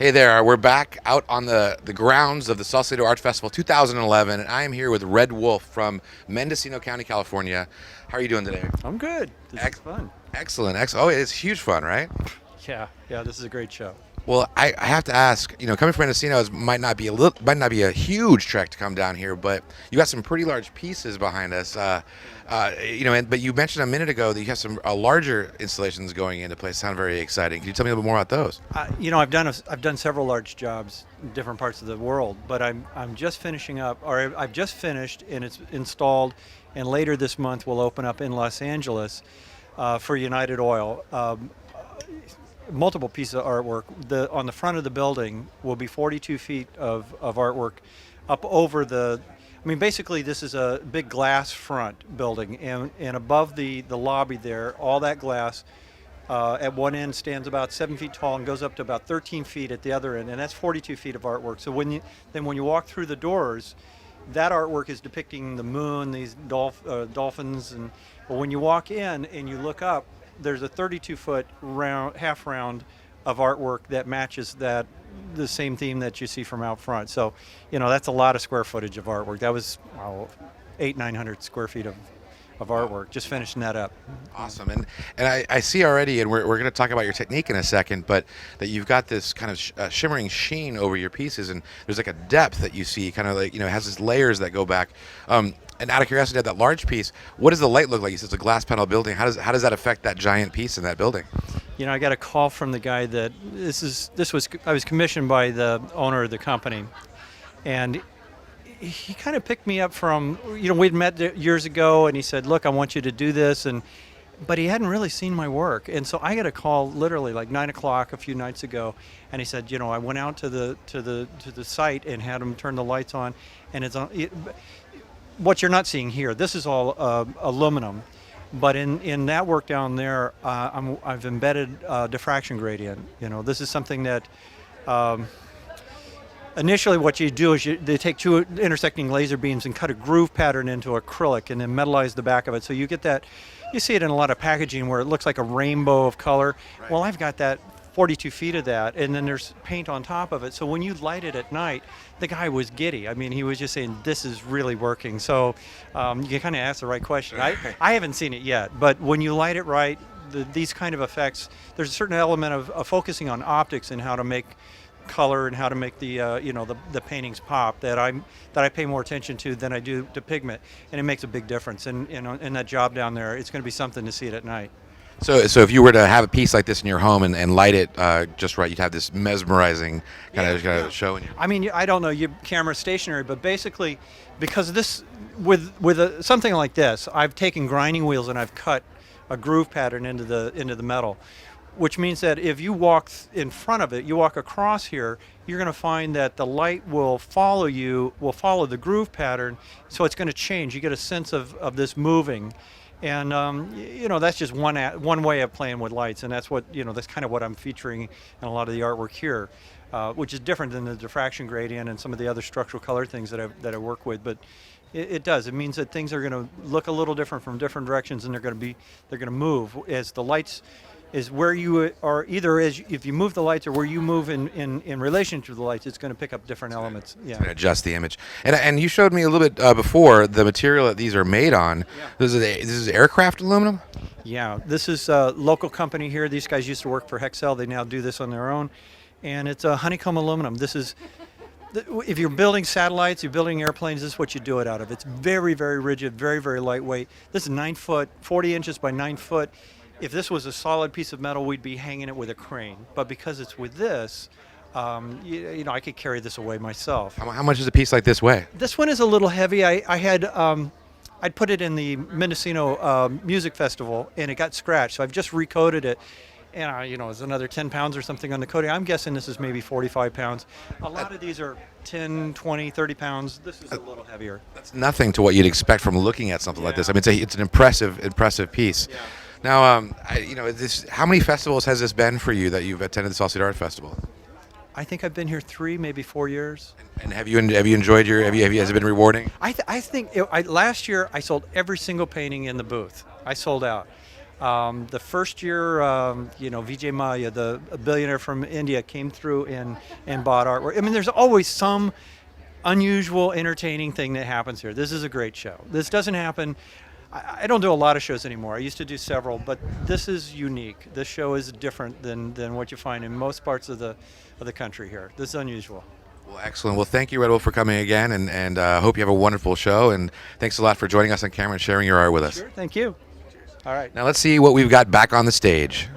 Hey there, we're back out on the grounds of the Sausalito Art Festival 2011, and I am here with Red Wolf from Mendocino County, California. How are you doing today? I'm good. This is Ex- fun. Excellent, excellent. Oh, it's huge fun, right? Yeah, this is a great show. Well, I have to ask, coming from Mendocino might not be might not be a huge trek to come down here, but you got some pretty large pieces behind us. But you mentioned a minute ago that you have some larger installations going into place. Sound very exciting. Can you tell me a little bit more about those? I've done several large jobs in different parts of the world, but I'm just finishing up, or I've just finished, and it's installed, and later this month we'll open up in Los Angeles for United Oil. Multiple pieces of artwork. On the front of the building will be 42 feet of artwork up over the. I mean, basically, this is a big glass front building, and above the lobby there, all that glass at one end stands about 7 feet tall and goes up to about 13 feet at the other end, and that's 42 feet of artwork. So when you walk through the doors, that artwork is depicting the moon, these dolphins, but when you walk in and you look up, there's a 32-foot half round of artwork that matches the same theme that you see from out front. So, that's a lot of square footage of artwork. That was 900 square feet of artwork. Just finishing that up. Awesome, and I see already, and we're going to talk about your technique in a second, but that you've got this kind of shimmering sheen over your pieces, and there's like a depth that you see, kind of like it has these layers that go back. And out of curiosity, that large piece, what does the light look like? You said it's a glass panel building. How does that affect that giant piece in that building? I got a call from the guy that I was commissioned by the owner of the company, and he kind of picked me up from, we'd met years ago, and he said, look, I want you to do this, but he hadn't really seen my work. And so I got a call literally like 9 o'clock a few nights ago, and he said, I went out to the site and had him turn the lights on, and it's on. What you're not seeing here, this is all aluminum, but in that work down there, I've embedded diffraction gradient. This is something that initially what you do is they take two intersecting laser beams and cut a groove pattern into acrylic and then metallize the back of it. So you get that, you see it in a lot of packaging where it looks like a rainbow of color. Right. Well, I've got that 42 feet of that, and then there's paint on top of it. So when you light it at night, the guy was giddy. I mean, he was just saying, this is really working. So you kind of asked the right question. I haven't seen it yet, but when you light it right, these kind of effects, there's a certain element of focusing on optics and how to make color and how to make the paintings pop that I pay more attention to than I do to pigment, and it makes a big difference. And in that job down there, it's going to be something to see it at night. So if you were to have a piece like this in your home and light it just right, you'd have this mesmerizing kind of show in you. I mean, I don't know, your camera's stationary, but basically, because this, with something like this, I've taken grinding wheels and I've cut a groove pattern into the metal, which means that if you walk in front of it, you walk across here, you're going to find that the light will follow the groove pattern, so it's going to change. You get a sense of this moving. And that's just one way of playing with lights, and that's that's kind of what I'm featuring in a lot of the artwork here, which is different than the diffraction gradient and some of the other structural color things that I work with. But it does. It means that things are going to look a little different from different directions, and they're going to move as the lights is where you are, either as if you move the lights or where you move in relation to the lights, it's going to pick up different elements. Yeah. It's going to adjust the image. And you showed me a little bit before the material that these are made on. Yeah. This is aircraft aluminum? Yeah. This is a local company here. These guys used to work for Hexcel. They now do this on their own. And it's a honeycomb aluminum. This is, if you're building satellites, you're building airplanes, this is what you do it out of. It's very, very rigid, very, very lightweight. This is 9 foot, 40 inches by 9 foot. If this was a solid piece of metal, we'd be hanging it with a crane. But because it's with this, I could carry this away myself. How much does a piece like this weigh? This one is a little heavy. I'd put it in the Mendocino Music Festival, and it got scratched. So I've just recoated it. And, it's another 10 pounds or something on the coating. I'm guessing this is maybe 45 pounds. A lot of these are 10, 20, 30 pounds. This is a little heavier. That's nothing to what you'd expect from looking at something like this. I mean, it's an impressive piece. Yeah. Now, how many festivals has this been for you that you've attended the Sausalito Art Festival? I think I've been here 3, maybe 4 years. And have you enjoyed has it been rewarding? I think last year I sold every single painting in the booth. I sold out. The first year, Vijay Mallya, the billionaire from India, came through and bought artwork. I mean, there's always some unusual, entertaining thing that happens here. This is a great show. This doesn't happen. I don't do a lot of shows anymore. I used to do several, but this is unique. This show is different than what you find in most parts of the country here. This is unusual. Well, excellent. Well, thank you, Red Wolf, for coming again, and hope you have a wonderful show. And thanks a lot for joining us on camera and sharing your art with us. Sure. Thank you. All right. Now let's see what we've got back on the stage.